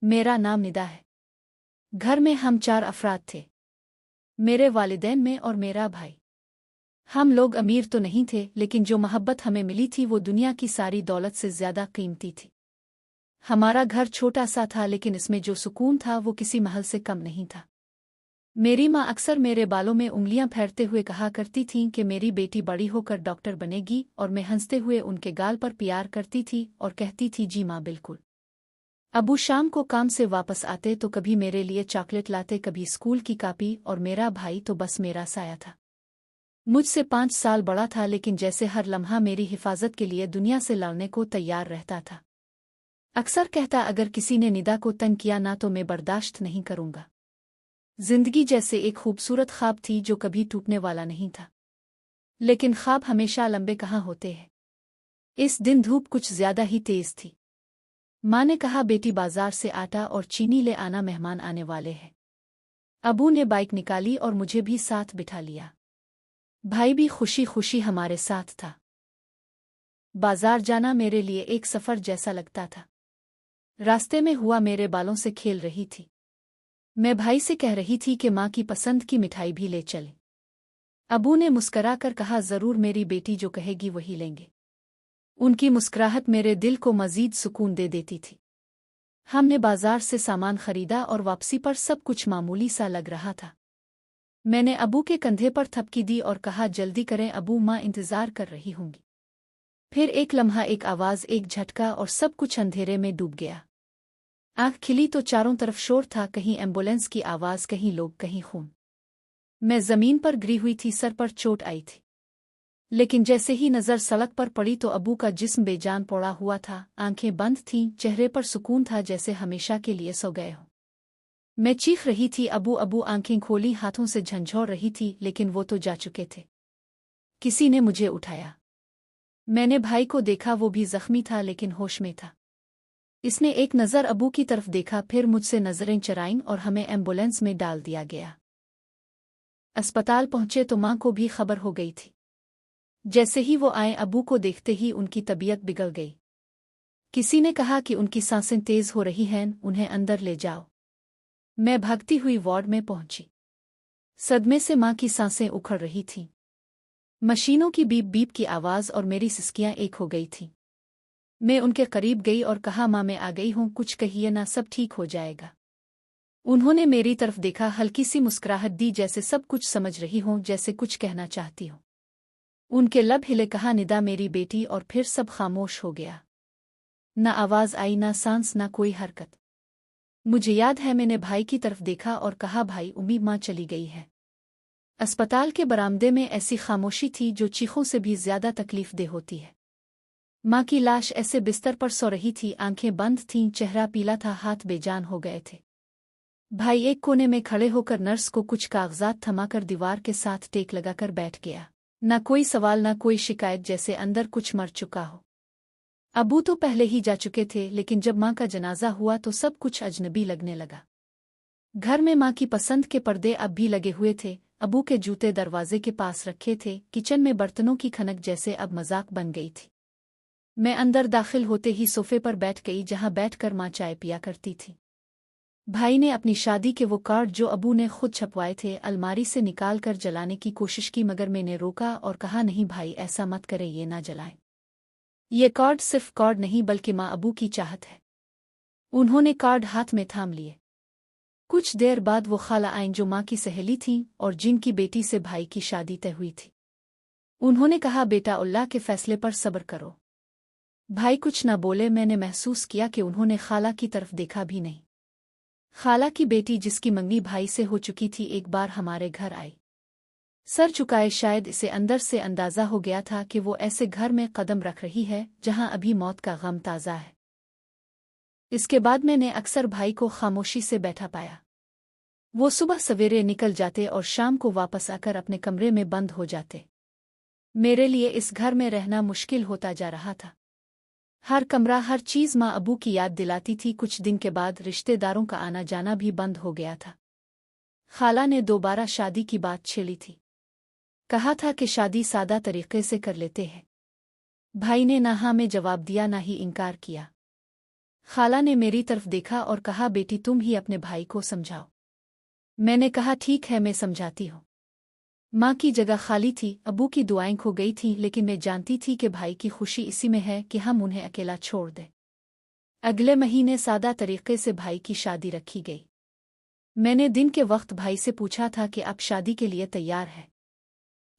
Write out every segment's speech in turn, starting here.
मेरा नाम निदा है। घर में हम 4 अफराद थे, मेरे वालिदैन में और मेरा भाई। हम लोग अमीर तो नहीं थे, लेकिन जो मोहब्बत हमें मिली थी वो दुनिया की सारी दौलत से ज़्यादा कीमती थी। हमारा घर छोटा सा था, लेकिन इसमें जो सुकून था वो किसी महल से कम नहीं था। मेरी माँ अक्सर मेरे बालों में उंगलियां फेरते हुए कहा करती थीं कि मेरी बेटी बड़ी होकर डॉक्टर बनेगी, और मैं हंसते हुए उनके गाल पर प्यार करती थी और कहती थी, जी माँ बिल्कुल। अबू शाम को काम से वापस आते तो कभी मेरे लिए चॉकलेट लाते, कभी स्कूल की कॉपी, और मेरा भाई तो बस मेरा साया था। मुझसे 5 साल बड़ा था, लेकिन जैसे हर लम्हा मेरी हिफाजत के लिए दुनिया से लड़ने को तैयार रहता था। अक्सर कहता, अगर किसी ने निदा को तंग किया ना तो मैं बर्दाश्त नहीं करूंगा। जिंदगी जैसे एक खूबसूरत ख्वाब थी जो कभी टूटने वाला नहीं था, लेकिन ख्वाब हमेशा लंबे कहाँ होते हैं। इस दिन धूप कुछ ज्यादा ही तेज थी। माँ ने कहा, बेटी बाजार से आटा और चीनी ले आना, मेहमान आने वाले हैं। अबू ने बाइक निकाली और मुझे भी साथ बिठा लिया। भाई भी खुशी खुशी हमारे साथ था। बाजार जाना मेरे लिए एक सफर जैसा लगता था। रास्ते में हुआ मेरे बालों से खेल रही थी। मैं भाई से कह रही थी कि माँ की पसंद की मिठाई भी ले चले। अबू ने मुस्कराकर कहा, जरूर, मेरी बेटी जो कहेगी वही लेंगे। उनकी मुस्कुराहट मेरे दिल को मजीद सुकून दे देती थी। हमने बाजार से सामान खरीदा और वापसी पर सब कुछ मामूली सा लग रहा था। मैंने अबू के कंधे पर थपकी दी और कहा, जल्दी करें अबू, माँ इंतजार कर रही होंगी। फिर एक लम्हा, एक आवाज, एक झटका, और सब कुछ अंधेरे में डूब गया। आँख खिली तो चारों तरफ शोर था, कहीं एम्बुलेंस की आवाज, कहीं लोग, कहीं खून। मैं जमीन पर गिरी हुई थी, सर पर चोट आई थी। लेकिन जैसे ही नजर सड़क पर पड़ी तो अबू का जिस्म बेजान पड़ा हुआ था। आंखें बंद थीं, चेहरे पर सुकून था, जैसे हमेशा के लिए सो गए हों। मैं चीख रही थी, अबू अबू। आंखें खोली, हाथों से झंझोर रही थी, लेकिन वो तो जा चुके थे। किसी ने मुझे उठाया। मैंने भाई को देखा, वो भी जख्मी था लेकिन होश में था। इसने एक नज़र अबू की तरफ देखा, फिर मुझसे नजरें चराईं और हमें एम्बुलेंस में डाल दिया गया। अस्पताल पहुंचे तो माँ को भी खबर हो गई थी। जैसे ही वो आए, अबू को देखते ही उनकी तबीयत बिगड़ गई। किसी ने कहा कि उनकी सांसें तेज हो रही हैं, उन्हें अंदर ले जाओ। मैं भागती हुई वार्ड में पहुंची। सदमे से माँ की सांसें उखड़ रही थीं। मशीनों की बीप बीप की आवाज़ और मेरी सिसकियां एक हो गई थीं। मैं उनके करीब गई और कहा, माँ मैं आ गई हूँ, कुछ कहिए ना, सब ठीक हो जाएगा। उन्होंने मेरी तरफ देखा, हल्की सी मुस्कुराहट दी, जैसे सब कुछ समझ रही हों, जैसे कुछ कहना चाहती हो। उनके लब हिले, कहा, निदा मेरी बेटी, और फिर सब खामोश हो गया। न आवाज आई, न सांस, न कोई हरकत। मुझे याद है मैंने भाई की तरफ देखा और कहा, भाई, उम्मीद माँ चली गई है। अस्पताल के बरामदे में ऐसी खामोशी थी जो चीखों से भी ज्यादा तकलीफदेह होती है। माँ की लाश ऐसे बिस्तर पर सो रही थी, आंखें बंद थीं, चेहरा पीला था, हाथ बेजान हो गए थे। भाई एक कोने में खड़े होकर नर्स को कुछ कागजात थमाकर दीवार के साथ टेक लगाकर बैठ गया। न कोई सवाल, न कोई शिकायत, जैसे अंदर कुछ मर चुका हो। अबू तो पहले ही जा चुके थे, लेकिन जब माँ का जनाजा हुआ तो सब कुछ अजनबी लगने लगा। घर में माँ की पसंद के पर्दे अब भी लगे हुए थे, अबू के जूते दरवाजे के पास रखे थे, किचन में बर्तनों की खनक जैसे अब मजाक बन गई थी। मैं अंदर दाखिल होते ही सोफे पर बैठ गई, जहाँ बैठकर माँ चाय पिया करती थी। भाई ने अपनी शादी के वो कार्ड जो अबू ने खुद छपवाए थे अलमारी से निकाल कर जलाने की कोशिश की, मगर मैंने रोका और कहा, नहीं भाई, ऐसा मत करे, ये ना जलाएं। ये कार्ड सिर्फ कार्ड नहीं, बल्कि माँ अबू की चाहत है। उन्होंने कार्ड हाथ में थाम लिए। कुछ देर बाद वो खाला आईं जो माँ की सहेली थीं और जिनकी बेटी से भाई की शादी तय हुई थी। उन्होंने कहा, बेटा, अल्लाह के फैसले पर सब्र करो। भाई कुछ न बोले। मैंने महसूस किया कि उन्होंने खाला की तरफ देखा भी नहीं। खाला की बेटी, जिसकी मंगनी भाई से हो चुकी थी, एक बार हमारे घर आई। सर झुकाए, शायद इसे अंदर से अंदाजा हो गया था कि वो ऐसे घर में कदम रख रही है जहां अभी मौत का गम ताज़ा है। इसके बाद मैंने अक्सर भाई को खामोशी से बैठा पाया। वो सुबह सवेरे निकल जाते और शाम को वापस आकर अपने कमरे में बंद हो जाते। मेरे लिए इस घर में रहना मुश्किल होता जा रहा था। हर कमरा, हर चीज माँ अबू की याद दिलाती थी। कुछ दिन के बाद रिश्तेदारों का आना जाना भी बंद हो गया था। खाला ने दोबारा शादी की बात छेड़ी थी। कहा था कि शादी सादा तरीके से कर लेते हैं। भाई ने ना हाँ में जवाब दिया, ना ही इनकार किया। खाला ने मेरी तरफ देखा और कहा, बेटी तुम ही अपने भाई को समझाओ। मैंने कहा, ठीक है, मैं समझाती हूँ। माँ की जगह खाली थी, अबू की दुआएं खो गई थीं, लेकिन मैं जानती थी कि भाई की खुशी इसी में है कि हम उन्हें अकेला छोड़ दें। अगले महीने सादा तरीके से भाई की शादी रखी गई। मैंने दिन के वक्त भाई से पूछा था कि आप शादी के लिए तैयार है।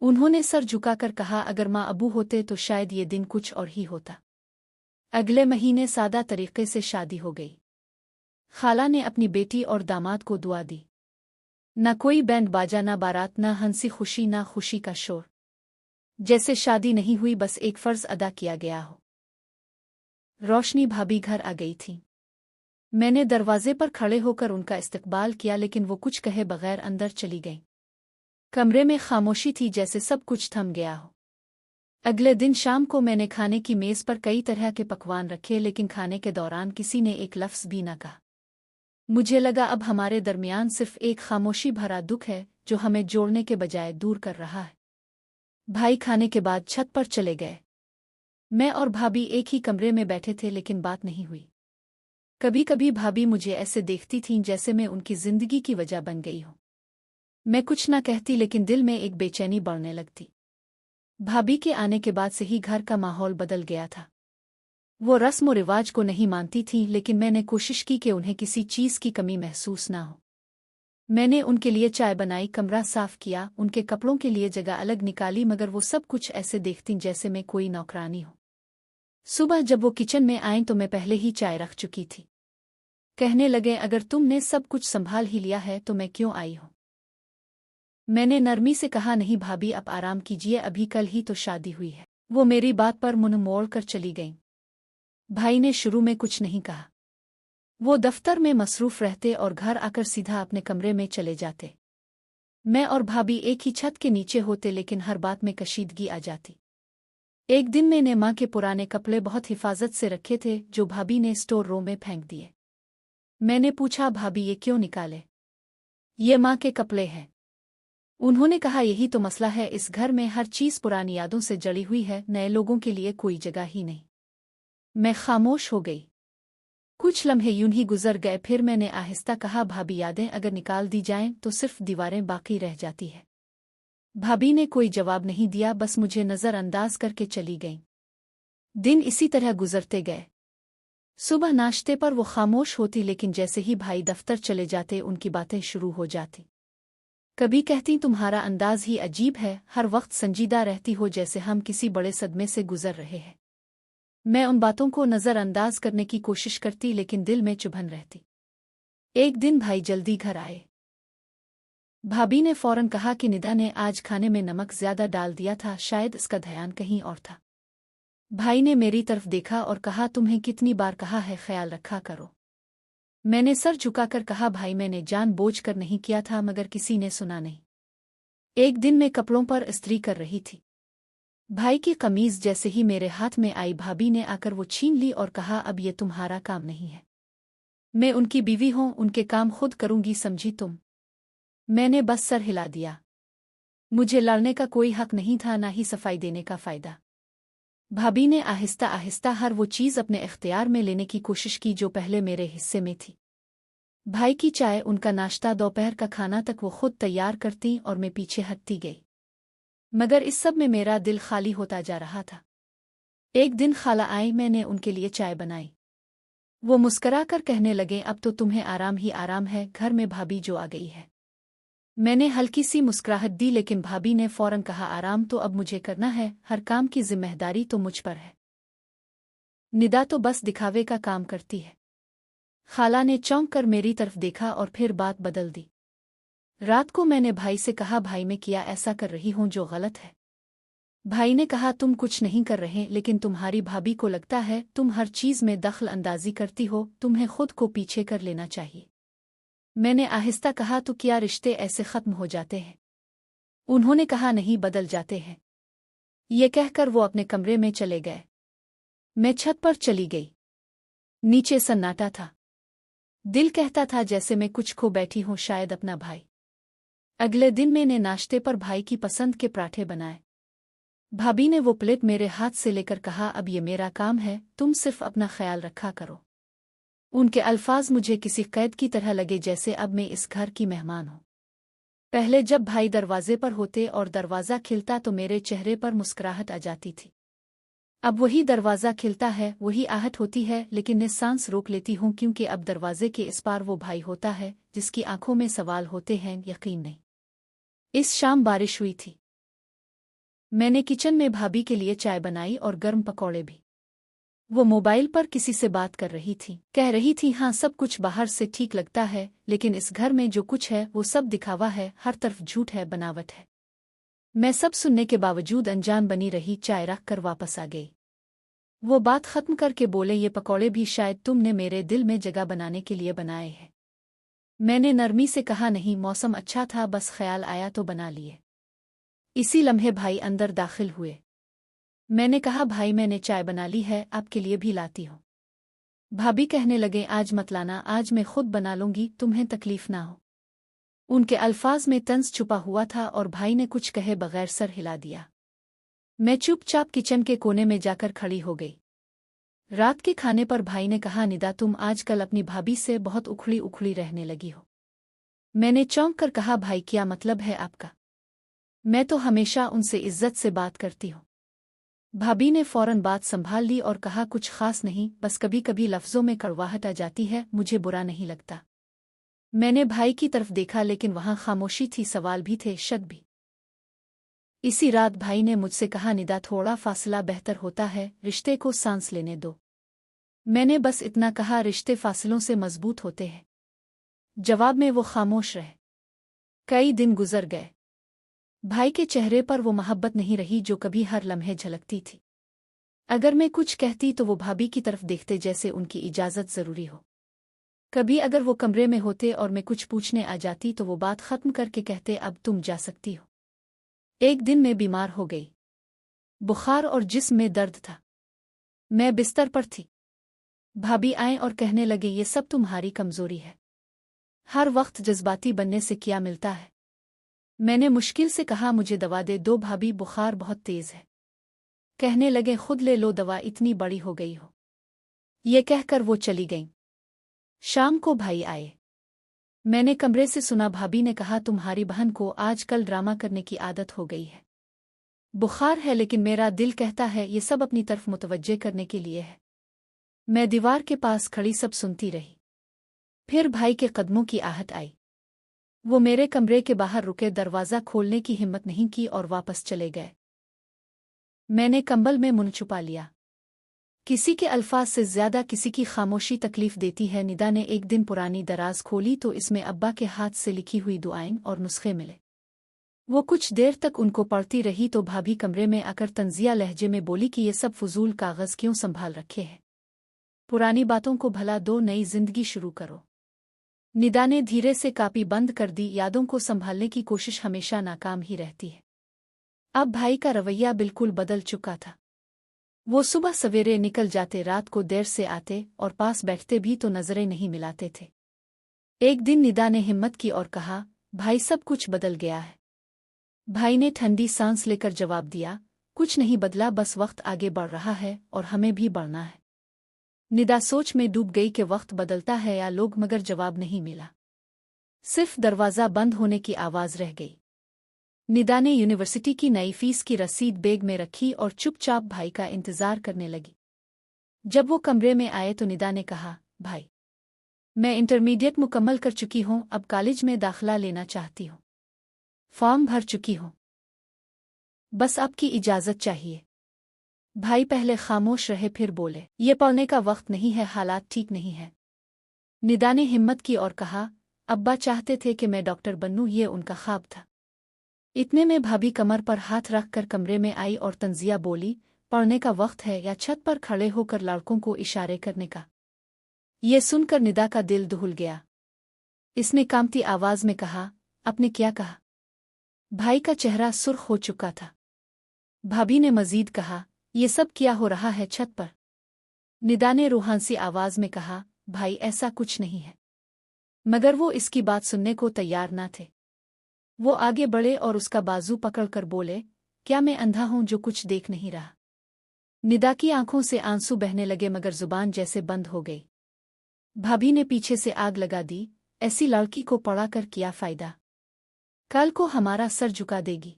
उन्होंने सर झुकाकर कहा, अगर माँ अबू होते तो शायद ये दिन कुछ और ही होता। अगले महीने सादा तरीके से शादी हो गई। खाला ने अपनी बेटी और दामाद को दुआ दी। न कोई बैंड बाजा, न बारात, न हंसी खुशी, न खुशी का शोर। जैसे शादी नहीं हुई, बस एक फर्ज अदा किया गया हो। रोशनी भाभी घर आ गई थी। मैंने दरवाजे पर खड़े होकर उनका इस्तकबाल किया, लेकिन वो कुछ कहे बगैर अंदर चली गईं। कमरे में खामोशी थी, जैसे सब कुछ थम गया हो। अगले दिन शाम को मैंने खाने की मेज पर कई तरह के पकवान रखे, लेकिन खाने के दौरान किसी ने एक लफ्ज़ भी न कहा। मुझे लगा अब हमारे दरमियान सिर्फ एक खामोशी भरा दुख है जो हमें जोड़ने के बजाय दूर कर रहा है। भाई खाने के बाद छत पर चले गए। मैं और भाभी एक ही कमरे में बैठे थे, लेकिन बात नहीं हुई। कभी कभी भाभी मुझे ऐसे देखती थीं जैसे मैं उनकी जिंदगी की वजह बन गई हूं। मैं कुछ न कहती, लेकिन दिल में एक बेचैनी बढ़ने लगती। भाभी के आने के बाद से ही घर का माहौल बदल गया था। वो रस्म व रिवाज को नहीं मानती थीं, लेकिन मैंने कोशिश की कि उन्हें किसी चीज़ की कमी महसूस ना हो। मैंने उनके लिए चाय बनाई, कमरा साफ किया, उनके कपड़ों के लिए जगह अलग निकाली, मगर वो सब कुछ ऐसे देखतीं जैसे मैं कोई नौकरानी हूं। सुबह जब वो किचन में आईं तो मैं पहले ही चाय रख चुकी थी। कहने लगे, अगर तुमने सब कुछ संभाल ही लिया है तो मैं क्यों आई हूं। मैंने नरमी से कहा, नहीं भाभी, आप आराम कीजिए, अभी कल ही तो शादी हुई है। वो मेरी बात पर मुंह मोड़ कर चली गईं। भाई ने शुरू में कुछ नहीं कहा। वो दफ्तर में मसरूफ रहते और घर आकर सीधा अपने कमरे में चले जाते। मैं और भाभी एक ही छत के नीचे होते, लेकिन हर बात में कशीदगी आ जाती। एक दिन मैंने माँ के पुराने कपड़े बहुत हिफाजत से रखे थे, जो भाभी ने स्टोर रूम में फेंक दिए। मैंने पूछा, भाभी ये क्यों निकाले? ये माँ के कपड़े हैं। उन्होंने कहा, यही तो मसला है, इस घर में हर चीज़ पुरानी यादों से जड़ी हुई है, नए लोगों के लिए कोई जगह ही नहीं। मैं खामोश हो गई। कुछ लम्हे यूं ही गुजर गए, फिर मैंने आहिस्ता कहा, भाभी यादें अगर निकाल दी जाएं तो सिर्फ दीवारें बाकी रह जाती है। भाभी ने कोई जवाब नहीं दिया, बस मुझे नज़रअंदाज करके चली गईं। दिन इसी तरह गुजरते गए। सुबह नाश्ते पर वो खामोश होती, लेकिन जैसे ही भाई दफ्तर चले जाते उनकी बातें शुरू हो जाती। कभी कहती, तुम्हारा अंदाज ही अजीब है, हर वक्त संजीदा रहती हो, जैसे हम किसी बड़े सदमे से गुजर रहे हैं। मैं उन बातों को नज़रअंदाज करने की कोशिश करती, लेकिन दिल में चुभन रहती। एक दिन भाई जल्दी घर आए। भाभी ने फौरन कहा कि निदा ने आज खाने में नमक ज्यादा डाल दिया था, शायद इसका ध्यान कहीं और था। भाई ने मेरी तरफ देखा और कहा, तुम्हें कितनी बार कहा है ख्याल रखा करो। मैंने सर झुकाकर कहा, भाई मैंने जानबूझकर नहीं किया था, मगर किसी ने सुना नहीं। एक दिन मैं कपड़ों पर इस्त्री कर रही थी। भाई की कमीज जैसे ही मेरे हाथ में आई, भाभी ने आकर वो छीन ली और कहा, अब ये तुम्हारा काम नहीं है। मैं उनकी बीवी हूं, उनके काम खुद करूंगी, समझी तुम? मैंने बस सर हिला दिया। मुझे लड़ने का कोई हक नहीं था, ना ही सफाई देने का फायदा। भाभी ने आहिस्ता आहिस्ता हर वो चीज़ अपने इख्तियार में लेने की कोशिश की जो पहले मेरे हिस्से में थी। भाई की चाय, उनका नाश्ता, दोपहर का खाना तक वो खुद तैयार करती और मैं पीछे हटती गई। मगर इस सब में मेरा दिल खाली होता जा रहा था। एक दिन खाला आई, मैंने उनके लिए चाय बनाई। वो मुस्कराकर कहने लगे, अब तो तुम्हें आराम ही आराम है, घर में भाभी जो आ गई है। मैंने हल्की सी मुस्कुराहट दी, लेकिन भाभी ने फौरन कहा, आराम तो अब मुझे करना है, हर काम की जिम्मेदारी तो मुझ पर है। निदा तो बस दिखावे का काम करती है। खाला ने चौंक कर मेरी तरफ देखा और फिर बात बदल दी। रात को मैंने भाई से कहा, भाई मैं किया ऐसा कर रही हूं जो गलत है? भाई ने कहा, तुम कुछ नहीं कर रहे, लेकिन तुम्हारी भाभी को लगता है तुम हर चीज में दखल अंदाजी करती हो, तुम्हें खुद को पीछे कर लेना चाहिए। मैंने आहिस्ता कहा, तो क्या रिश्ते ऐसे खत्म हो जाते हैं? उन्होंने कहा, नहीं, बदल जाते हैं। ये कहकर वो अपने कमरे में चले गए। मैं छत पर चली गई। नीचे सन्नाटा था। दिल कहता था जैसे मैं कुछ खो बैठी हूं, शायद अपना भाई। अगले दिन मैंने नाश्ते पर भाई की पसंद के पराठे बनाए। भाभी ने वो प्लेट मेरे हाथ से लेकर कहा, अब ये मेरा काम है, तुम सिर्फ अपना ख्याल रखा करो। उनके अल्फाज मुझे किसी कैद की तरह लगे, जैसे अब मैं इस घर की मेहमान हूँ। पहले जब भाई दरवाजे पर होते और दरवाज़ा खिलता तो मेरे चेहरे पर मुस्कुराहट आ जाती थी। अब वही दरवाज़ा खिलता है, वही आहट होती है, लेकिन मैं सांस रोक लेती हूँ, क्योंकि अब दरवाजे के इस पार वो भाई होता है जिसकी आंखों में सवाल होते हैं, यकीन नहीं। इस शाम बारिश हुई थी। मैंने किचन में भाभी के लिए चाय बनाई और गर्म पकौड़े भी। वो मोबाइल पर किसी से बात कर रही थी, कह रही थी, हाँ सब कुछ बाहर से ठीक लगता है, लेकिन इस घर में जो कुछ है वो सब दिखावा है, हर तरफ झूठ है, बनावट है। मैं सब सुनने के बावजूद अनजान बनी रही, चाय रख कर वापस आ गई। वो बात खत्म करके बोले, ये पकौड़े भी शायद तुमने मेरे दिल में जगह बनाने के लिए बनाए हैं। मैंने नरमी से कहा, नहीं, मौसम अच्छा था, बस ख्याल आया तो बना लिए। इसी लम्हे भाई अंदर दाखिल हुए। मैंने कहा, भाई मैंने चाय बना ली है, आपके लिए भी लाती हूँ। भाभी कहने लगे, आज मत लाना, आज मैं खुद बना लूंगी, तुम्हें तकलीफ ना हो। उनके अल्फाज में तंज छुपा हुआ था और भाई ने कुछ कहे बगैर सर हिला दिया। मैं चुपचाप किचन के कोने में जाकर खड़ी हो गई। रात के खाने पर भाई ने कहा, निदा तुम आजकल अपनी भाभी से बहुत उखड़ी उखड़ी रहने लगी हो। मैंने चौंक कर कहा, भाई क्या मतलब है आपका? मैं तो हमेशा उनसे इज्जत से बात करती हूँ। भाभी ने फौरन बात संभाल ली और कहा, कुछ खास नहीं, बस कभी कभी लफ्ज़ों में कड़वाहट आ जाती है, मुझे बुरा नहीं लगता। मैंने भाई की तरफ देखा, लेकिन वहां खामोशी थी, सवाल भी थे, शक भी। इसी रात भाई ने मुझसे कहा, निदा थोड़ा फासला बेहतर होता है, रिश्ते को सांस लेने दो। मैंने बस इतना कहा, रिश्ते फासलों से मजबूत होते हैं। जवाब में वो खामोश रहे। कई दिन गुजर गए। भाई के चेहरे पर वो मोहब्बत नहीं रही जो कभी हर लम्हे झलकती थी। अगर मैं कुछ कहती तो वो भाभी की तरफ देखते जैसे उनकी इजाज़त ज़रूरी हो। कभी अगर वो कमरे में होते और मैं कुछ पूछने आ जाती तो वो बात ख़त्म करके कहते, अब तुम जा सकती हो। एक दिन मैं बीमार हो गई। बुखार और जिस्म में दर्द था। मैं बिस्तर पर थी। भाभी आए और कहने लगे, ये सब तुम्हारी कमज़ोरी है। हर वक्त जज्बाती बनने से क्या मिलता है? मैंने मुश्किल से कहा, मुझे दवा दे दो भाभी, बुखार बहुत तेज़ है। कहने लगे, खुद ले लो दवा, इतनी बड़ी हो गई हो। ये कहकर वो चली गईं। शाम को भाई आए। मैंने कमरे से सुना, भाभी ने कहा, तुम्हारी बहन को आजकल ड्रामा करने की आदत हो गई है। बुखार है, लेकिन मेरा दिल कहता है ये सब अपनी तरफ मुतवज्जे करने के लिए है। मैं दीवार के पास खड़ी सब सुनती रही। फिर भाई के कदमों की आहट आई। वो मेरे कमरे के बाहर रुके, दरवाज़ा खोलने की हिम्मत नहीं की और वापस चले गए। मैंने कंबल में मुंह छुपा लिया। किसी के अल्फाज से ज्यादा किसी की खामोशी तकलीफ देती है। निदा ने एक दिन पुरानी दराज खोली तो इसमें अब्बा के हाथ से लिखी हुई दुआएं और नुस्खे मिले। वो कुछ देर तक उनको पढ़ती रही तो भाभी कमरे में आकर तंजिया लहजे में बोली कि ये सब फजूल कागज क्यों संभाल रखे हैं? पुरानी बातों को भला दो, नई जिंदगी शुरू करो। निदा ने धीरे से कापी बंद कर दी। यादों को संभालने की कोशिश हमेशा नाकाम ही रहती है। अब भाई का रवैया बिल्कुल बदल चुका था। वो सुबह सवेरे निकल जाते, रात को देर से आते और पास बैठते भी तो नजरें नहीं मिलाते थे। एक दिन निदा ने हिम्मत की और कहा, भाई सब कुछ बदल गया है। भाई ने ठंडी सांस लेकर जवाब दिया, कुछ नहीं बदला, बस वक्त आगे बढ़ रहा है और हमें भी बढ़ना है। निदा सोच में डूब गई कि वक्त बदलता है या लोग, मगर जवाब नहीं मिला। सिर्फ दरवाज़ा बंद होने की आवाज़ रह गई। निदा ने यूनिवर्सिटी की नई फीस की रसीद बैग में रखी और चुपचाप भाई का इंतजार करने लगी। जब वो कमरे में आए तो निदा ने कहा, भाई मैं इंटरमीडिएट मुकम्मल कर चुकी हूँ, अब कॉलेज में दाखिला लेना चाहती हूँ। फॉर्म भर चुकी हूँ, बस आपकी इजाज़त चाहिए। भाई पहले खामोश रहे, फिर बोले, ये पढ़ने का वक्त नहीं है, हालात ठीक नहीं है। निदा ने हिम्मत की और कहा, अब्बा चाहते थे कि मैं डॉक्टर बनूं, ये उनका ख्वाब था। इतने में भाभी कमर पर हाथ रखकर कमरे में आई और तंजिया बोली, पढ़ने का वक्त है या छत पर खड़े होकर लड़कों को इशारे करने का? ये सुनकर निदा का दिल दहल गया। इसने कांपती आवाज में कहा, आपने क्या कहा? भाई का चेहरा सुर्ख हो चुका था। भाभी ने मजीद कहा, ये सब क्या हो रहा है छत पर? निदा ने रूहानी आवाज में कहा, भाई ऐसा कुछ नहीं है। मगर वो इसकी बात सुनने को तैयार न थे। वो आगे बढ़े और उसका बाजू पकड़कर बोले, क्या मैं अंधा हूं जो कुछ देख नहीं रहा? निदा की आंखों से आंसू बहने लगे मगर जुबान जैसे बंद हो गई। भाभी ने पीछे से आग लगा दी, ऐसी लड़की को पढ़ा कर क्या फायदा, कल को हमारा सर झुका देगी।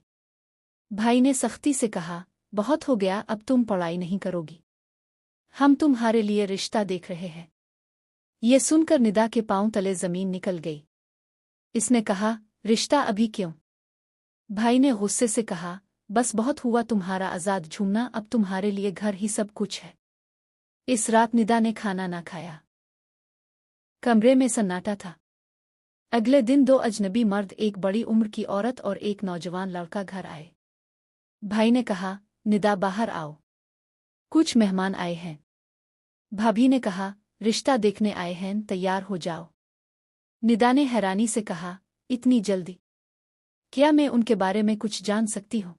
भाई ने सख्ती से कहा, बहुत हो गया, अब तुम पढ़ाई नहीं करोगी, हम तुम्हारे लिए रिश्ता देख रहे हैं। ये सुनकर निदा के पांव तले जमीन निकल गई। इसने कहा, रिश्ता अभी क्यों? भाई ने गुस्से से कहा, बस बहुत हुआ तुम्हारा आजाद झूमना, अब तुम्हारे लिए घर ही सब कुछ है। इस रात निदा ने खाना ना खाया। कमरे में सन्नाटा था। अगले दिन दो अजनबी मर्द, एक बड़ी उम्र की औरत और एक नौजवान लड़का घर आए। भाई ने कहा, निदा बाहर आओ, कुछ मेहमान आए हैं। भाभी ने कहा, रिश्ता देखने आए हैं, तैयार हो जाओ। निदा ने हैरानी से कहा, इतनी जल्दी? क्या मैं उनके बारे में कुछ जान सकती हूँ?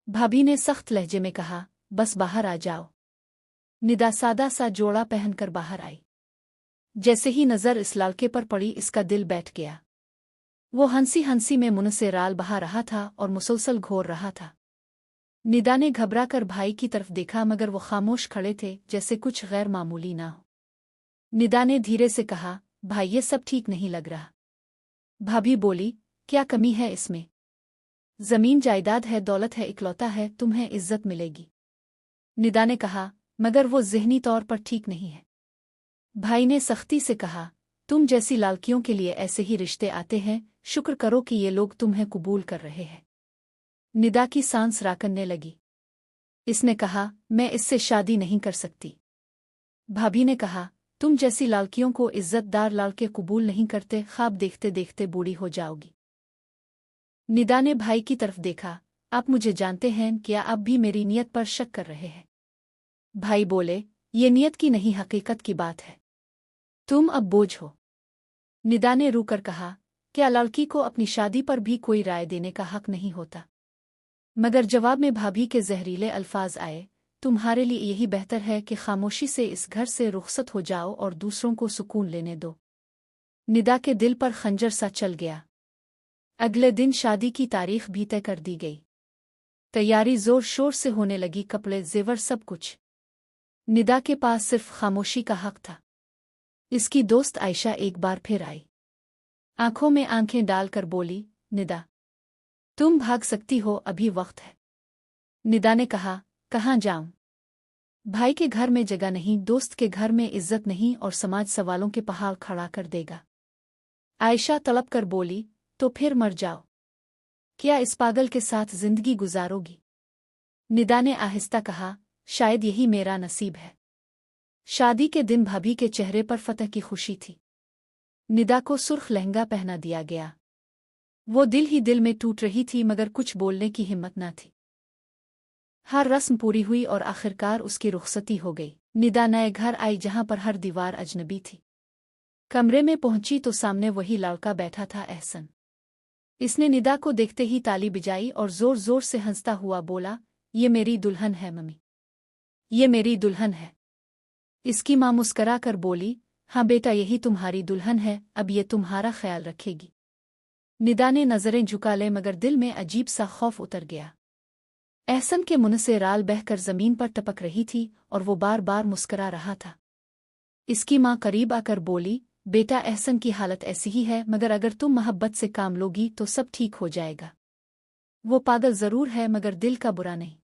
भाभी ने सख्त लहजे में कहा, बस बाहर आ जाओ। निदा सादा सा जोड़ा पहनकर बाहर आई। जैसे ही नज़र इस लड़के पर पड़ी, इसका दिल बैठ गया। वो हंसी हंसी में मुंह से राल बहा रहा था और मुसलसल घोर रहा था। निदा ने घबरा कर भाई की तरफ देखा, मगर वो खामोश खड़े थे, जैसे कुछ गैर मामूली ना हो। निदा ने धीरे से कहा, भाई ये सब ठीक नहीं लग रहा। भाभी बोली, क्या कमी है इसमें? जमीन जायदाद है, दौलत है, इकलौता है, तुम्हें इज्जत मिलेगी। निदा ने कहा, मगर वो ज़हनी तौर पर ठीक नहीं है। भाई ने सख्ती से कहा, तुम जैसी लड़कियों के लिए ऐसे ही रिश्ते आते हैं, शुक्र करो कि ये लोग तुम्हें कबूल कर रहे हैं। निदा की सांस राकनने लगी। इसने कहा, मैं इससे शादी नहीं कर सकती। भाभी ने कहा, तुम जैसी लड़कियों को इज्जतदार लड़के कबूल नहीं करते, ख्वाब देखते देखते बूढ़ी हो जाओगी। निदा ने भाई की तरफ देखा, आप मुझे जानते हैं क्या? आप भी मेरी नीयत पर शक कर रहे हैं। भाई बोले, ये नीयत की नहीं, हकीकत की बात है। तुम अब बोझ हो। निदा ने रूकर कहा, क्या लड़की को अपनी शादी पर भी कोई राय देने का हक नहीं होता? मगर जवाब में भाभी के जहरीले अल्फाज आए, तुम्हारे लिए यही बेहतर है कि खामोशी से इस घर से रुखसत हो जाओ और दूसरों को सुकून लेने दो। निदा के दिल पर खंजर सा चल गया। अगले दिन शादी की तारीख भी तय कर दी गई। तैयारी जोर शोर से होने लगी, कपड़े, जेवर, सब कुछ। निदा के पास सिर्फ खामोशी का हक था। इसकी दोस्त आयशा एक बार फिर आई। आंखों में आंखें डालकर बोली, निदा तुम भाग सकती हो, अभी वक्त है। निदा ने कहा, कहाँ जाऊं? भाई के घर में जगह नहीं, दोस्त के घर में इज्जत नहीं, और समाज सवालों के पहाड़ खड़ा कर देगा। आयशा तड़प कर बोली, तो फिर मर जाओ। क्या इस पागल के साथ जिंदगी गुजारोगी? निदा ने आहिस्ता कहा, शायद यही मेरा नसीब है। शादी के दिन भाभी के चेहरे पर फतह की खुशी थी। निदा को सुर्ख लहंगा पहना दिया गया। वो दिल ही दिल में टूट रही थी, मगर कुछ बोलने की हिम्मत न थी। हर रस्म पूरी हुई और आखिरकार उसकी रुखसती हो गई। निदा नए घर आई, जहां पर हर दीवार अजनबी थी। कमरे में पहुंची तो सामने वही लड़का बैठा था, एहसन। इसने निदा को देखते ही ताली बजाई और जोर जोर से हंसता हुआ बोला, ये मेरी दुल्हन है मम्मी, ये मेरी दुल्हन है। इसकी मां मुस्करा कर बोली, हाँ बेटा, यही तुम्हारी दुल्हन है, अब ये तुम्हारा ख्याल रखेगी। निदा ने नजरें झुका ले, मगर दिल में अजीब सा खौफ उतर गया। एहसन के मुंह से राल बहकर जमीन पर टपक रही थी और वो बार बार मुस्करा रहा था। इसकी मां करीब आकर बोली, बेटा, एहसन की हालत ऐसी ही है, मगर अगर तुम मोहब्बत से काम लोगी तो सब ठीक हो जाएगा। वो पागल जरूर है, मगर दिल का बुरा नहीं।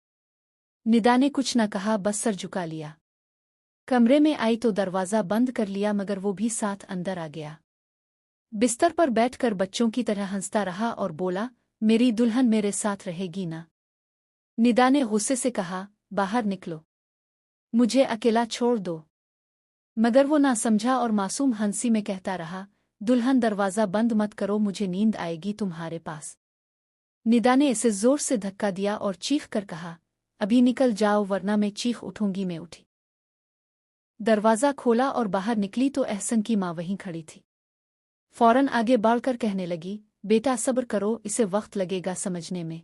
निदा ने कुछ न कहा, बस सर झुका लिया। कमरे में आई तो दरवाज़ा बंद कर लिया, मगर वो भी साथ अंदर आ गया। बिस्तर पर बैठकर बच्चों की तरह हंसता रहा और बोला, मेरी दुल्हन मेरे साथ रहेगी ना? निदा ने गुस्से से कहा, बाहर निकलो, मुझे अकेला छोड़ दो। मगर वो ना समझा और मासूम हंसी में कहता रहा, दुल्हन दरवाज़ा बंद मत करो, मुझे नींद आएगी तुम्हारे पास। निदा ने इसे जोर से धक्का दिया और चीख कर कहा, अभी निकल जाओ वरना मैं चीख उठूंगी। मैं उठी, दरवाज़ा खोला और बाहर निकली तो एहसन की मां वहीं खड़ी थी। फौरन आगे बढ़कर कहने लगी, बेटा सब्र करो, इसे वक्त लगेगा समझने में।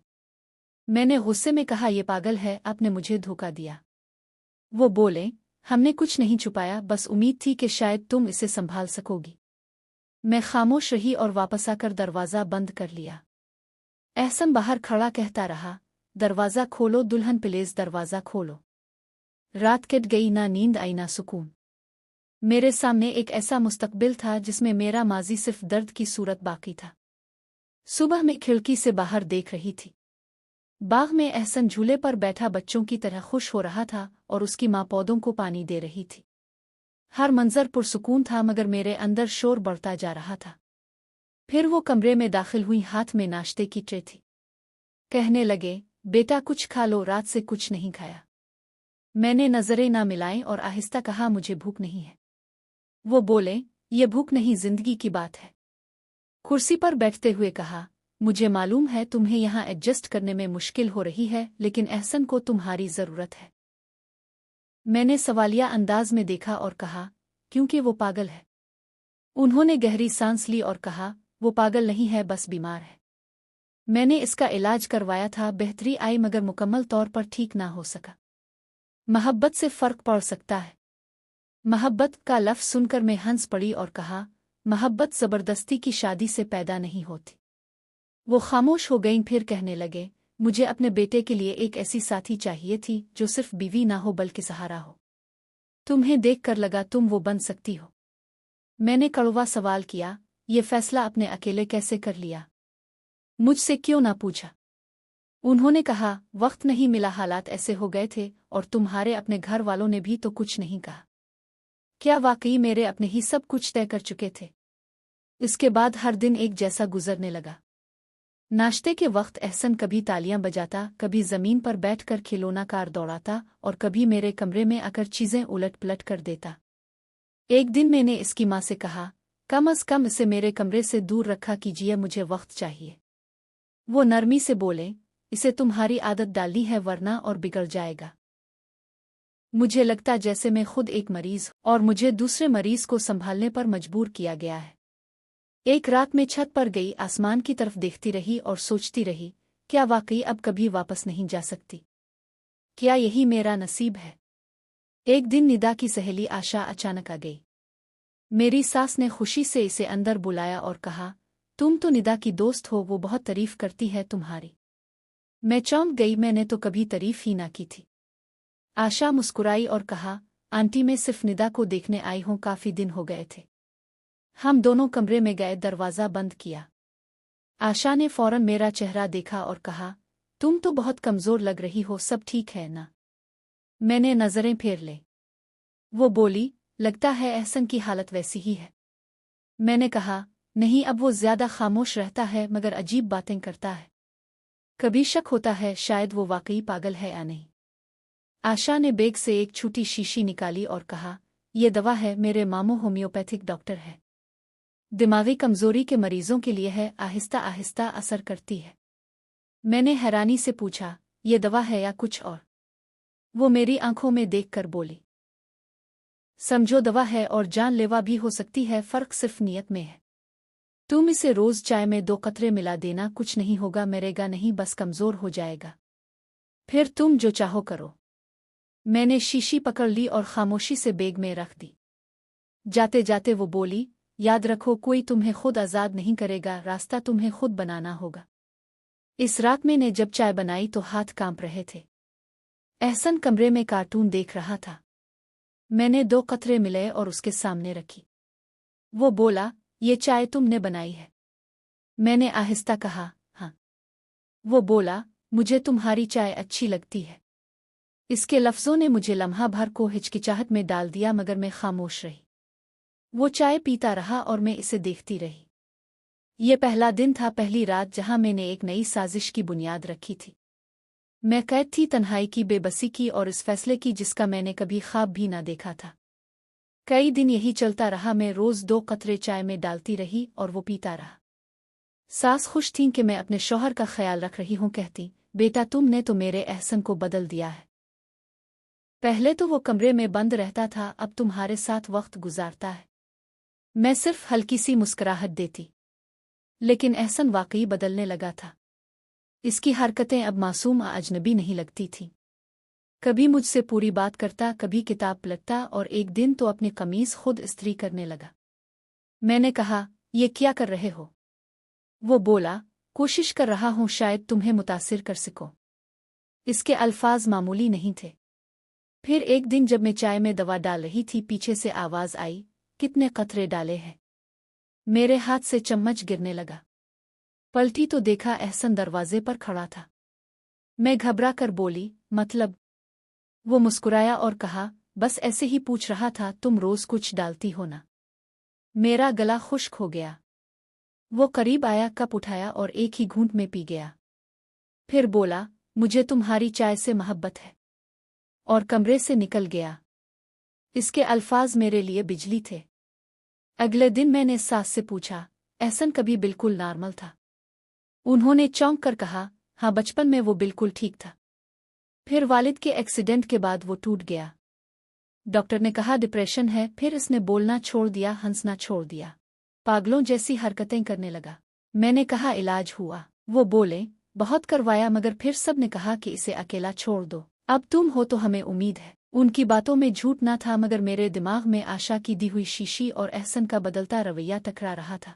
मैंने गुस्से में कहा, ये पागल है, आपने मुझे धोखा दिया। वो बोले, हमने कुछ नहीं छुपाया, बस उम्मीद थी कि शायद तुम इसे संभाल सकोगी। मैं खामोश रही और वापस आकर दरवाज़ा बंद कर लिया। एहसन बाहर खड़ा कहता रहा, दरवाज़ा खोलो दुल्हन प्लीज, दरवाज़ा खोलो। रात कट गई, ना नींद आई ना सुकून। मेरे सामने एक ऐसा मुस्तकबिल था जिसमें मेरा माजी सिर्फ दर्द की सूरत बाकी था। सुबह मैं खिड़की से बाहर देख रही थी। बाग में एहसन झूले पर बैठा बच्चों की तरह खुश हो रहा था और उसकी माँ पौधों को पानी दे रही थी। हर मंजर पुरसुकून था मगर मेरे अंदर शोर बढ़ता जा रहा था। फिर वो कमरे में दाखिल हुई, हाथ में नाश्ते की ट्रे थी। कहने लगे, बेटा कुछ खा लो, रात से कुछ नहीं खाया। मैंने नजरें ना मिलाईं और आहिस्ता कहा, मुझे भूख नहीं है। वो बोले, ये भूख नहीं, जिंदगी की बात है। कुर्सी पर बैठते हुए कहा, मुझे मालूम है तुम्हें यहाँ एडजस्ट करने में मुश्किल हो रही है, लेकिन एहसन को तुम्हारी जरूरत है। मैंने सवालिया अंदाज में देखा और कहा, क्योंकि वो पागल है। उन्होंने गहरी सांस ली और कहा, वो पागल नहीं है, बस बीमार है। मैंने इसका इलाज करवाया था, बेहतरी आई मगर मुकम्मल तौर पर ठीक ना हो सका। मोहब्बत से फर्क पड़ सकता है। मोहब्बत का लफ्ज़ सुनकर मैं हंस पड़ी और कहा, मोहब्बत ज़बरदस्ती की शादी से पैदा नहीं होती। वो खामोश हो गईं, फिर कहने लगे, मुझे अपने बेटे के लिए एक ऐसी साथी चाहिए थी जो सिर्फ बीवी ना हो बल्कि सहारा हो। तुम्हें देखकर लगा तुम वो बन सकती हो। मैंने कड़वा सवाल किया, ये फैसला अपने अकेले कैसे कर लिया? मुझसे क्यों ना पूछा? उन्होंने कहा, वक्त नहीं मिला, हालात ऐसे हो गए थे, और तुम्हारे अपने घर वालों ने भी तो कुछ नहीं कहा। क्या वाकई मेरे अपने ही सब कुछ तय कर चुके थे? इसके बाद हर दिन एक जैसा गुजरने लगा। नाश्ते के वक्त एहसन कभी तालियां बजाता, कभी जमीन पर बैठकर खिलौना कार दौड़ाता और कभी मेरे कमरे में आकर चीजें उलट पलट कर देता। एक दिन मैंने इसकी माँ से कहा, कम अज कम इसे मेरे कमरे से दूर रखा कीजिए, मुझे वक्त चाहिए। वो नरमी से बोले, इसे तुम्हारी आदत डालनी है वरना और बिगड़ जाएगा। मुझे लगता जैसे मैं खुद एक मरीज और मुझे दूसरे मरीज को संभालने पर मजबूर किया गया है। एक रात में छत पर गई, आसमान की तरफ देखती रही और सोचती रही, क्या वाकई अब कभी वापस नहीं जा सकती? क्या यही मेरा नसीब है? एक दिन निदा की सहेली आशा अचानक आ गई। मेरी सास ने खुशी से इसे अंदर बुलाया और कहा, तुम तो निदा की दोस्त हो, वो बहुत तारीफ करती है तुम्हारी। मैं चौंक गई, मैंने तो कभी तारीफ ही ना की थी। आशा मुस्कुराई और कहा, आंटी मैं सिर्फ निदा को देखने आई हूं, काफी दिन हो गए थे। हम दोनों कमरे में गए, दरवाज़ा बंद किया। आशा ने फौरन मेरा चेहरा देखा और कहा, तुम तो बहुत कमज़ोर लग रही हो, सब ठीक है ना? मैंने नज़रें फेर ले। वो बोली, लगता है एहसन की हालत वैसी ही है। मैंने कहा, नहीं, अब वो ज़्यादा खामोश रहता है मगर अजीब बातें करता है। कभी शक होता है शायद वो वाकई पागल है या नहीं। आशा ने बैग से एक छोटी शीशी निकाली और कहा, ये दवा है, मेरे मामू होम्योपैथिक डॉक्टर है। दिमागी कमजोरी के मरीजों के लिए है, आहिस्ता आहिस्ता असर करती है। मैंने हैरानी से पूछा, ये दवा है या कुछ और? वो मेरी आंखों में देखकर बोली, समझो दवा है और जानलेवा भी हो सकती है, फर्क सिर्फ नियत में है। तुम इसे रोज चाय में 2 कतरे मिला देना, कुछ नहीं होगा, मरेगा नहीं, बस कमजोर हो जाएगा। फिर तुम जो चाहो करो। मैंने शीशी पकड़ ली और खामोशी से बैग में रख दी। जाते जाते वो बोली, याद रखो कोई तुम्हें खुद आज़ाद नहीं करेगा, रास्ता तुम्हें खुद बनाना होगा। इस रात मैंने जब चाय बनाई तो हाथ कांप रहे थे। एहसन कमरे में कार्टून देख रहा था। मैंने 2 कतरे मिलाए और उसके सामने रखी। वो बोला, ये चाय तुमने बनाई है? मैंने आहिस्ता कहा, हाँ। वो बोला, मुझे तुम्हारी चाय अच्छी लगती है। इसके लफ्ज़ों ने मुझे लम्हा भर को हिचकिचाहट में डाल दिया मगर मैं खामोश रही। वो चाय पीता रहा और मैं इसे देखती रही। ये पहला दिन था, पहली रात जहां मैंने एक नई साजिश की बुनियाद रखी थी। मैं कैद थी तन्हाई की, बेबसी की और इस फैसले की जिसका मैंने कभी ख्वाब भी ना देखा था। कई दिन यही चलता रहा, मैं रोज 2 कतरे चाय में डालती रही और वो पीता रहा। सास खुश थीं कि मैं अपने शौहर का ख्याल रख रही हूं, कहती, बेटा तुमने तो मेरे एहसन को बदल दिया है। पहले तो वो कमरे में बंद रहता था, अब तुम्हारे साथ वक्त गुजारता है। मैं सिर्फ हल्की सी मुस्कुराहट देती, लेकिन एहसन वाकई बदलने लगा था। इसकी हरकतें अब मासूम अजनबी नहीं लगती थीं। कभी मुझसे पूरी बात करता, कभी किताब पलटता और एक दिन तो अपनी कमीज खुद इस्त्री करने लगा। मैंने कहा, ये क्या कर रहे हो? वो बोला, कोशिश कर रहा हूं, शायद तुम्हें मुतासिर कर सकूं। इसके अल्फाज मामूली नहीं थे। फिर एक दिन जब मैं चाय में दवा डाल रही थी, पीछे से आवाज आई, कितने कतरे डाले हैं। मेरे हाथ से चम्मच गिरने लगा। पलटी तो देखा एहसन दरवाजे पर खड़ा था। मैं घबरा कर बोली, मतलब? वो मुस्कुराया और कहा, बस ऐसे ही पूछ रहा था, तुम रोज कुछ डालती हो ना। मेरा गला खुश्क हो गया। वो करीब आया, कप उठाया और एक ही घूंट में पी गया। फिर बोला, मुझे तुम्हारी चाय से मोहब्बत है, और कमरे से निकल गया। इसके अल्फाज मेरे लिए बिजली थे। अगले दिन मैंने सास से पूछा, एहसन कभी बिल्कुल नॉर्मल था? उन्होंने चौंक कर कहा, हाँ, बचपन में वो बिल्कुल ठीक था। फिर वालिद के एक्सीडेंट के बाद वो टूट गया। डॉक्टर ने कहा डिप्रेशन है। फिर इसने बोलना छोड़ दिया, हंसना छोड़ दिया, पागलों जैसी हरकतें करने लगा। मैंने कहा इलाज हुआ? वो बोले, बहुत करवाया, मगर फिर सब ने कहा कि इसे अकेला छोड़ दो, अब तुम हो तो हमें उम्मीद है। उनकी बातों में झूठ ना था, मगर मेरे दिमाग में आशा की दी हुई शीशी और एहसन का बदलता रवैया टकरा रहा था।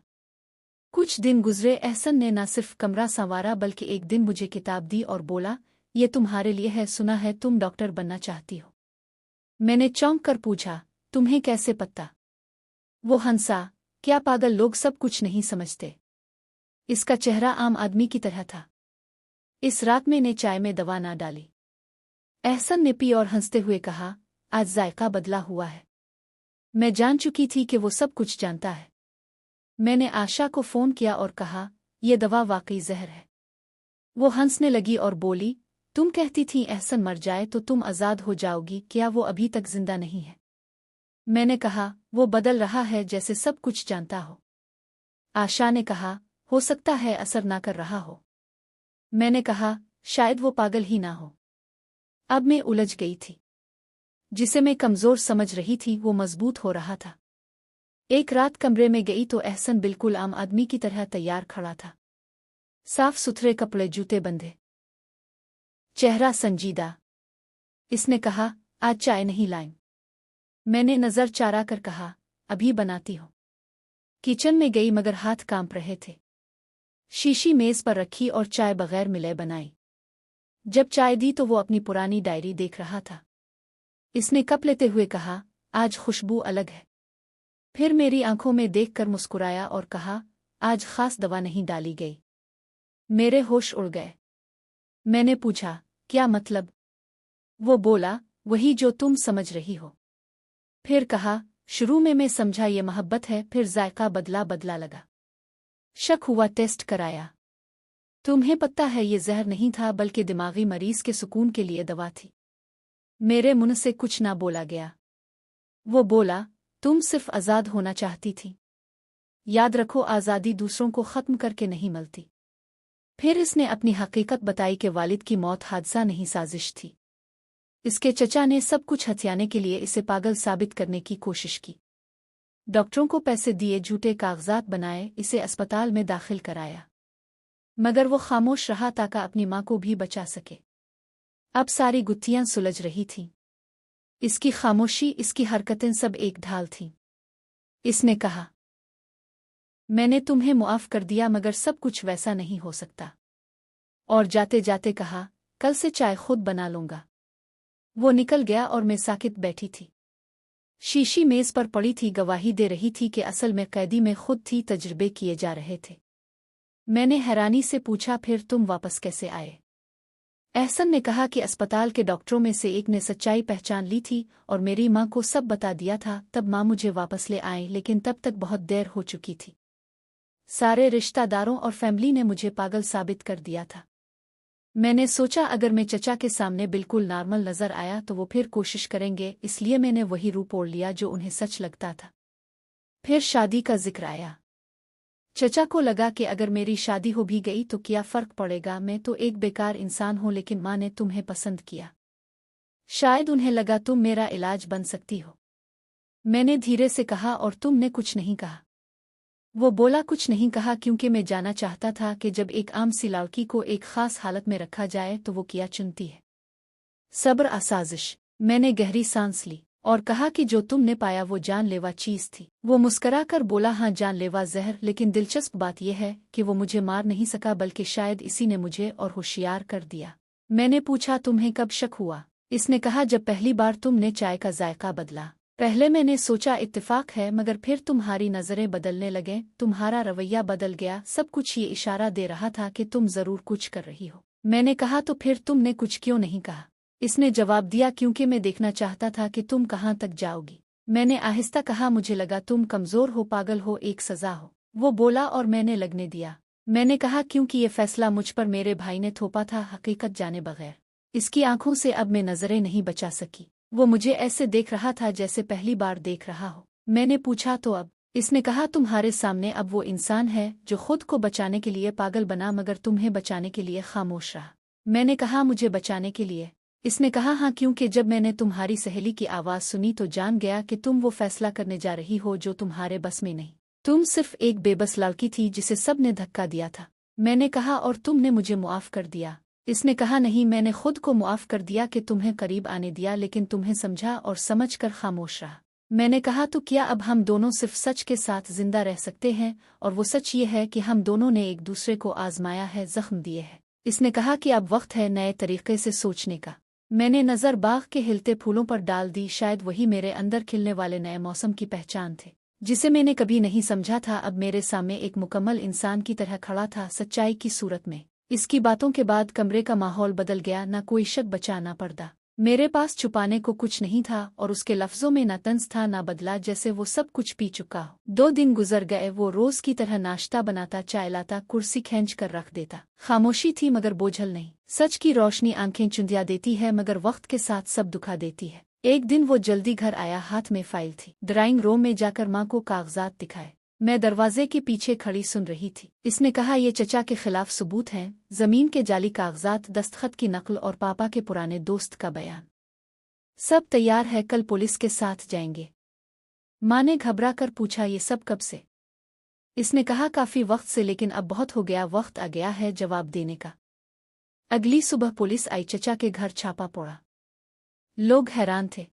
कुछ दिन गुजरे। एहसन ने न सिर्फ कमरा संवारा बल्कि एक दिन मुझे किताब दी और बोला, ये तुम्हारे लिए है, सुना है तुम डॉक्टर बनना चाहती हो। मैंने चौंक कर पूछा, तुम्हें कैसे पता? वो हंसा, क्या पागल लोग सब कुछ नहीं समझते। इसका चेहरा आम आदमी की तरह था। इस रात मैंने चाय में दवा ना डाली। एहसन ने पी और हंसते हुए कहा, आज जायका बदला हुआ है। मैं जान चुकी थी कि वो सब कुछ जानता है। मैंने आशा को फोन किया और कहा, ये दवा वाकई जहर है। वो हंसने लगी और बोली, तुम कहती थी एहसन मर जाए तो तुम आज़ाद हो जाओगी, क्या वो अभी तक जिंदा नहीं है? मैंने कहा, वो बदल रहा है, जैसे सब कुछ जानता हो। आशा ने कहा, हो सकता है असर ना कर रहा हो। मैंने कहा, शायद वो पागल ही ना हो। अब मैं उलझ गई थी। जिसे मैं कमजोर समझ रही थी वो मजबूत हो रहा था। एक रात कमरे में गई तो एहसन बिल्कुल आम आदमी की तरह तैयार खड़ा था। साफ सुथरे कपड़े, जूते बंधे, चेहरा संजीदा। इसने कहा, आज चाय नहीं लाएं? मैंने नजर चारा कर कहा, अभी बनाती हूं। किचन में गई मगर हाथ कांप रहे थे। शीशी मेज पर रखी और चाय बगैर मिले बनाई। जब चाय दी तो वो अपनी पुरानी डायरी देख रहा था। इसने कप लेते हुए कहा, आज खुशबू अलग है। फिर मेरी आंखों में देखकर मुस्कुराया और कहा, आज खास दवा नहीं डाली गई। मेरे होश उड़ गए। मैंने पूछा, क्या मतलब? वो बोला, वही जो तुम समझ रही हो। फिर कहा, शुरू में मैं समझा ये मोहब्बत है, फिर जायका बदला बदला लगा। शक हुआ, टेस्ट कराया। तुम्हें पता है ये जहर नहीं था बल्कि दिमागी मरीज के सुकून के लिए दवा थी। मेरे मुंह से कुछ ना बोला गया। वो बोला, तुम सिर्फ आज़ाद होना चाहती थी। याद रखो, आज़ादी दूसरों को ख़त्म करके नहीं मिलती। फिर इसने अपनी हकीकत बताई कि वालिद की मौत हादसा नहीं, साजिश थी। इसके चचा ने सब कुछ हथियाने के लिए इसे पागल साबित करने की कोशिश की। डॉक्टरों को पैसे दिए, झूठे कागजात बनाए, इसे अस्पताल में दाखिल कराया। मगर वो खामोश रहा ताकि अपनी माँ को भी बचा सके। अब सारी गुत्थियां सुलझ रही थीं। इसकी खामोशी, इसकी हरकतें सब एक ढाल थीं। इसने कहा, मैंने तुम्हें मुआफ कर दिया मगर सब कुछ वैसा नहीं हो सकता। और जाते जाते कहा, कल से चाय खुद बना लूंगा। वो निकल गया और मैं साकित बैठी थी। शीशी मेज पर पड़ी थी, गवाही दे रही थी कि असल में कैदी में खुद थी, तजर्बे किए जा रहे थे। मैंने हैरानी से पूछा, फिर तुम वापस कैसे आए? एहसन ने कहा कि अस्पताल के डॉक्टरों में से एक ने सच्चाई पहचान ली थी और मेरी माँ को सब बता दिया था। तब माँ मुझे वापस ले आए, लेकिन तब तक बहुत देर हो चुकी थी। सारे रिश्तेदारों और फैमिली ने मुझे पागल साबित कर दिया था। मैंने सोचा अगर मैं चचा के सामने बिल्कुल नॉर्मल नजर आया तो वो फिर कोशिश करेंगे, इसलिए मैंने वही रूप ओढ़ लिया जो उन्हें सच लगता था। फिर शादी का जिक्र आया। चचा को लगा कि अगर मेरी शादी हो भी गई तो क्या फर्क पड़ेगा, मैं तो एक बेकार इंसान हूं, लेकिन माँ ने तुम्हें पसंद किया। शायद उन्हें लगा तुम मेरा इलाज बन सकती हो। मैंने धीरे से कहा, और तुमने कुछ नहीं कहा? वो बोला, कुछ नहीं कहा, क्योंकि मैं जाना चाहता था कि जब एक आम सी लड़की को एक खास हालत में रखा जाए तो वो क्या चुनती है। सब्र, आसाजिश। मैंने गहरी सांस ली और कहा कि जो तुमने पाया वो जानलेवा चीज थी। वो मुस्करा कर बोला, हाँ, जानलेवा जहर, लेकिन दिलचस्प बात यह है कि वो मुझे मार नहीं सका, बल्कि शायद इसी ने मुझे और होशियार कर दिया। मैंने पूछा, तुम्हें कब शक हुआ? इसने कहा, जब पहली बार तुमने चाय का जायका बदला, पहले मैंने सोचा इत्तेफाक है, मगर फिर तुम्हारी नज़रें बदलने लगे, तुम्हारा रवैया बदल गया, सब कुछ ये इशारा दे रहा था कि तुम ज़रूर कुछ कर रही हो। मैंने कहा, तो फिर तुमने कुछ क्यों नहीं कहा? इसने जवाब दिया, क्योंकि मैं देखना चाहता था कि तुम कहाँ तक जाओगी। मैंने आहिस्ता कहा, मुझे लगा तुम कमज़ोर हो, पागल हो, एक सज़ा हो। वो बोला और मैंने लगने दिया। मैंने कहा, क्योंकि ये फैसला मुझ पर मेरे भाई ने थोपा था, हकीकत जाने बगैर। इसकी आंखों से अब मैं नज़रें नहीं बचा सकी। वो मुझे ऐसे देख रहा था जैसे पहली बार देख रहा हो। मैंने पूछा, तो अब? इसने कहा, तुम्हारे सामने अब वो इंसान है जो खुद को बचाने के लिए पागल बना, मगर तुम्हें बचाने के लिए खामोश रहा। मैंने कहा, मुझे बचाने के लिए? इसने कहा, हाँ, क्योंकि जब मैंने तुम्हारी सहेली की आवाज़ सुनी तो जान गया कि तुम वो फैसला करने जा रही हो जो तुम्हारे बस में नहीं। तुम सिर्फ एक बेबस लड़की थी जिसे सब ने धक्का दिया था। मैंने कहा, और तुमने मुझे मुआफ़ कर दिया? इसने कहा, नहीं, मैंने खुद को मुआफ़ कर दिया कि तुम्हें करीब आने दिया, लेकिन तुम्हें समझा और समझकर खामोश रहा। मैंने कहा, तो क्या अब हम दोनों सिर्फ सच के साथ जिंदा रह सकते हैं? और वो सच ये है कि हम दोनों ने एक दूसरे को आजमाया है, जख्म दिए हैं। इसने कहा कि अब वक्त है नए तरीके से सोचने का। मैंने नज़र बाग के हिलते फूलों पर डाल दी। शायद वही मेरे अंदर खिलने वाले नए मौसम की पहचान थे, जिसे मैंने कभी नहीं समझा था। अब मेरे सामने एक मुकम्मल इंसान की तरह खड़ा था, सच्चाई की सूरत में। इसकी बातों के बाद कमरे का माहौल बदल गया। ना कोई शक बचा, ना पर्दा। मेरे पास छुपाने को कुछ नहीं था, और उसके लफ्जों में ना तंज था ना बदला, जैसे वो सब कुछ पी चुका हो। 2 दिन गुजर गए। वो रोज की तरह नाश्ता बनाता, चाय लाता, कुर्सी खींच कर रख देता। खामोशी थी मगर बोझल नहीं। सच की रोशनी आंखें चुंधिया देती है, मगर वक्त के साथ सब दुखा देती है। एक दिन वो जल्दी घर आया, हाथ में फाइल थी। ड्राइंग रूम में जाकर माँ को कागजात दिखाए। मैं दरवाजे के पीछे खड़ी सुन रही थी। इसने कहा, ये चचा के खिलाफ सबूत हैं, जमीन के जाली कागजात, दस्तखत की नकल और पापा के पुराने दोस्त का बयान। सब तैयार है, कल पुलिस के साथ जाएंगे। माँ ने घबरा कर पूछा, ये सब कब से? इसने कहा, काफी वक्त से, लेकिन अब बहुत हो गया, वक्त आ गया है जवाब देने का। अगली सुबह पुलिस आई, चचा के घर छापा पड़ा। लोग हैरान थे।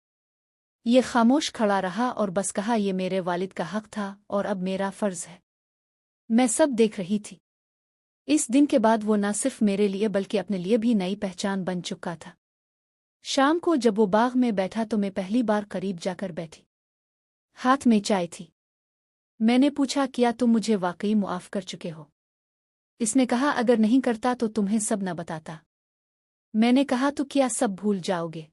ये खामोश खड़ा रहा और बस कहा, ये मेरे वालिद का हक था और अब मेरा फर्ज है। मैं सब देख रही थी। इस दिन के बाद वो न सिर्फ मेरे लिए बल्कि अपने लिए भी नई पहचान बन चुका था। शाम को जब वो बाग में बैठा तो मैं पहली बार करीब जाकर बैठी। हाथ में चाय थी। मैंने पूछा, क्या तुम मुझे वाकई मुआफ कर चुके हो? इसने कहा, अगर नहीं करता तो तुम्हें सब न बताता। मैंने कहा, तो क्या सब भूल जाओगे?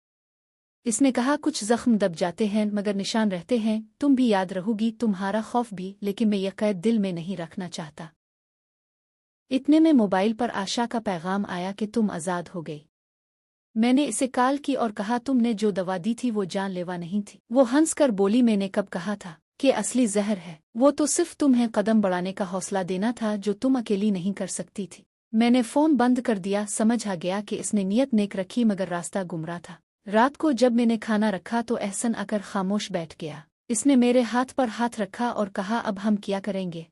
इसने कहा, कुछ जख्म दब जाते हैं मगर निशान रहते हैं, तुम भी याद रहोगी, तुम्हारा खौफ भी, लेकिन मैं यह कैद दिल में नहीं रखना चाहता। इतने में मोबाइल पर आशा का पैगाम आया कि तुम आज़ाद हो गई। मैंने इसे कॉल की और कहा, तुमने जो दवा दी थी वो जानलेवा नहीं थी। वो हंसकर बोली, मैंने कब कहा था कि असली जहर है? वो तो सिर्फ तुम्हें कदम बढ़ाने का हौसला देना था जो तुम अकेली नहीं कर सकती थी। मैंने फ़ोन बंद कर दिया। समझ आ गया कि इसने नीयत नेक रखी मगर रास्ता गुमराह था। रात को जब मैंने खाना रखा तो एहसन आकर खामोश बैठ गया। इसने मेरे हाथ पर हाथ रखा और कहा, अब हम क्या करेंगे?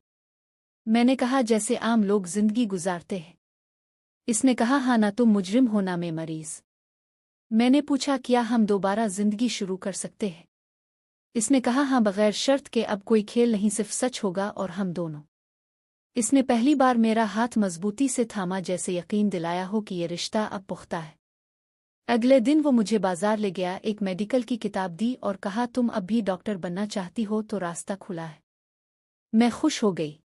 मैंने कहा, जैसे आम लोग जिंदगी गुजारते हैं। इसने कहा, हाँ, ना तुम मुजरिम हो ना मैं मरीज। मैंने पूछा, क्या हम दोबारा जिंदगी शुरू कर सकते हैं? इसने कहा, हाँ, बगैर शर्त के। अब कोई खेल नहीं, सिर्फ सच होगा और हम दोनों। इसने पहली बार मेरा हाथ मजबूती से थामा, जैसे यकीन दिलाया हो कि ये रिश्ता अब पुख्ता है। अगले दिन वो मुझे बाजार ले गया, एक मेडिकल की किताब दी और कहा, तुम अब भी डॉक्टर बनना चाहती हो तो रास्ता खुला है। मैं खुश हो गई।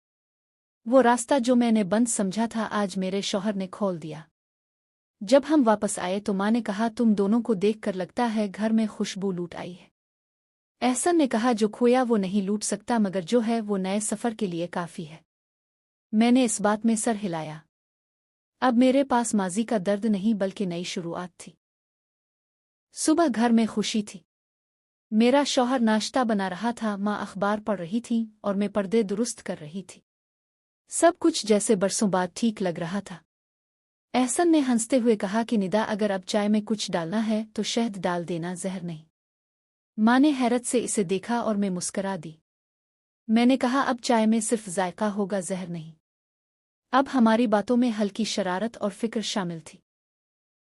वो रास्ता जो मैंने बंद समझा था आज मेरे शौहर ने खोल दिया। जब हम वापस आए तो माँ ने कहा, तुम दोनों को देखकर लगता है घर में खुशबू लूट आई है। एहसन ने कहा, जो खोया वो नहीं लूट सकता, मगर जो है वो नए सफ़र के लिए काफ़ी है। मैंने इस बात में सर हिलाया। अब मेरे पास माजी का दर्द नहीं बल्कि नई शुरुआत थी। सुबह घर में खुशी थी। मेरा शौहर नाश्ता बना रहा था, माँ अखबार पढ़ रही थी और मैं पर्दे दुरुस्त कर रही थी। सब कुछ जैसे बरसों बाद ठीक लग रहा था। एहसन ने हंसते हुए कहा कि निदा, अगर अब चाय में कुछ डालना है तो शहद डाल देना, जहर नहीं। माँ ने हैरत से इसे देखा और मैं मुस्करा दी। मैंने कहा, अब चाय में सिर्फ जायका होगा, जहर नहीं। अब हमारी बातों में हल्की शरारत और फिक्र शामिल थी।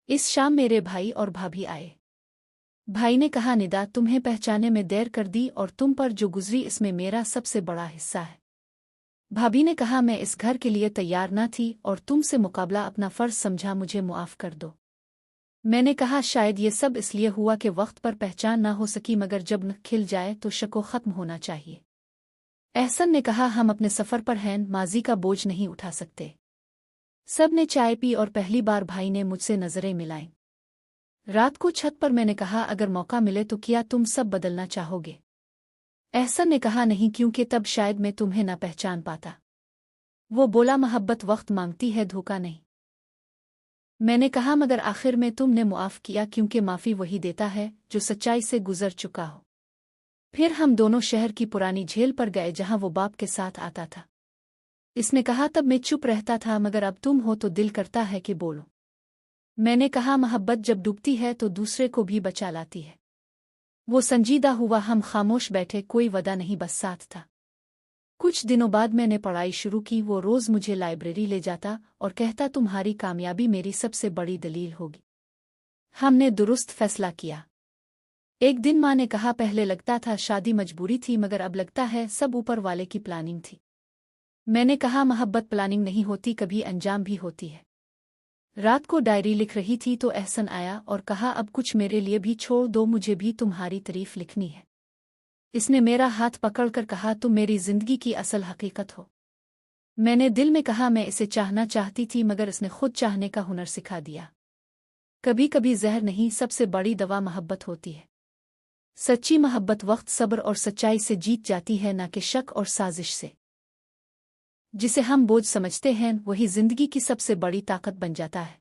इस शाम मेरे भाई और भाभी आए। भाई ने कहा, निदा, तुम्हें पहचाने में देर कर दी और तुम पर जो गुजरी इसमें मेरा सबसे बड़ा हिस्सा है। भाभी ने कहा, मैं इस घर के लिए तैयार न थी और तुमसे मुकाबला अपना फर्ज समझा, मुझे मुआफ कर दो। میں نے کہا شاید یہ سب اس لیے ہوا کہ وقت پر پہچان نہ ہو سکی، مگر جب نہ کھل جائے تو شکو ختم ہونا چاہیے۔ احسن نے کہا ہم اپنے سفر پر ہیں، ماضی کا بوجھ نہیں اٹھا سکتے۔ سب نے چائے پی اور پہلی بار بھائی نے مجھ سے نظریں ملائیں۔ رات کو چھت پر میں نے کہا اگر موقع ملے تو کیا تم سب بدلنا چاہو گے؟ احسن نے کہا نہیں، کیونکہ تب شاید میں تمہیں نہ پہچان پاتا۔ وہ بولا محبت وقت مانگتی ہے، دھوکہ نہیں۔ میں نے کہا مگر آخر میں تم نے معاف کیا، کیونکہ معافی وہی دیتا ہے جو سچائی سے گزر چکا ہو۔ پھر ہم دونوں شہر کی پرانی جھیل پر گئے جہاں وہ باپ کے ساتھ آتا تھا۔ اس نے کہا تب میں چپ رہتا تھا، مگر اب تم ہو تو دل کرتا ہے کہ بولو۔ میں نے کہا محبت جب ڈوبتی ہے تو دوسرے کو بھی بچا لاتی ہے۔ وہ سنجیدہ ہوا، ہم خاموش بیٹھے، کوئی وعدہ نہیں بس ساتھ تھا۔ کچھ دنوں بعد میں نے پڑھائی شروع کی، وہ روز مجھے لائبریری لے جاتا اور کہتا تمہاری کامیابی میری سب سے بڑی دلیل ہوگی۔ ہم نے درست فیصلہ کیا۔ ایک دن ماں نے کہا پہلے لگتا تھا شادی مجبوری تھی، مگر اب لگتا ہے سب اوپر والے کی پلاننگ تھی۔ میں نے کہا محبت پلاننگ نہیں ہوتی، کبھی انجام بھی ہوتی ہے۔ رات کو ڈائری لکھ رہی تھی تو احسن آیا اور کہا اب کچھ میرے لیے بھی چھوڑ دو، مجھے بھی تمہاری تعریف لکھنی ہے۔ اس نے میرا ہاتھ پکڑ کر کہا تم میری زندگی کی اصل حقیقت ہو۔ میں نے دل میں کہا میں اسے چاہنا چاہتی تھی، مگر اس نے خود چاہنے کا ہنر سکھا دیا۔ کبھی کبھی زہر نہیں، سب سے بڑی دوا محبت ہوتی ہے۔ سچی محبت وقت، صبر اور سچائی سے جیت جاتی ہے، نہ کہ شک اور سازش سے۔ جسے ہم بوجھ سمجھتے ہیں وہی زندگی کی سب سے بڑی طاقت بن جاتا ہے۔